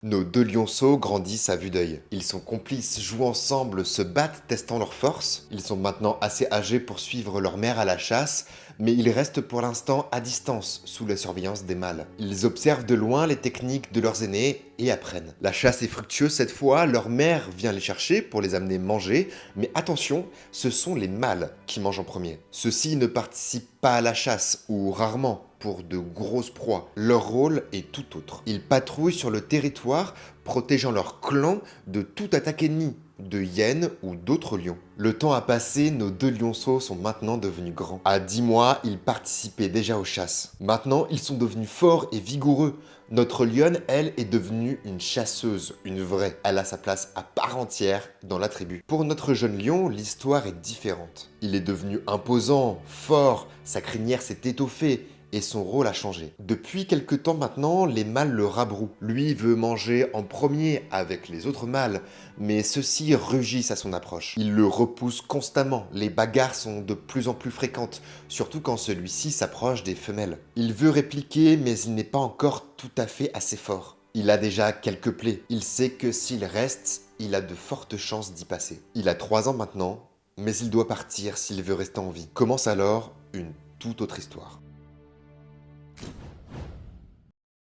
Nos deux lionceaux grandissent à vue d'œil. Ils sont complices, jouent ensemble, se battent, testant leur force. Ils sont maintenant assez âgés pour suivre leur mère à la chasse, mais ils restent pour l'instant à distance, sous la surveillance des mâles. Ils observent de loin les techniques de leurs aînés et apprennent. La chasse est fructueuse cette fois, leur mère vient les chercher pour les amener manger, mais attention, ce sont les mâles qui mangent en premier. Ceux-ci ne participent pas à la chasse, ou rarement, pour de grosses proies. Leur rôle est tout autre. Ils patrouillent sur le territoire, protégeant leur clan de toute attaque ennemie, de hyènes ou d'autres lions. Le temps a passé, nos deux lionceaux sont maintenant devenus grands. À 10 mois, ils participaient déjà aux chasses. Maintenant, ils sont devenus forts et vigoureux. Notre lionne, elle, est devenue une chasseuse, une vraie. Elle a sa place à part entière dans la tribu. Pour notre jeune lion, l'histoire est différente. Il est devenu imposant, fort, sa crinière s'est étoffée, et son rôle a changé. Depuis quelque temps maintenant, les mâles le rabrouent. Lui veut manger en premier avec les autres mâles, mais ceux-ci rugissent à son approche. Il le repousse constamment, les bagarres sont de plus en plus fréquentes, surtout quand celui-ci s'approche des femelles. Il veut répliquer, mais il n'est pas encore tout à fait assez fort. Il a déjà quelques plaies. Il sait que s'il reste, il a de fortes chances d'y passer. Il a 3 ans maintenant, mais il doit partir s'il veut rester en vie. Commence alors une toute autre histoire.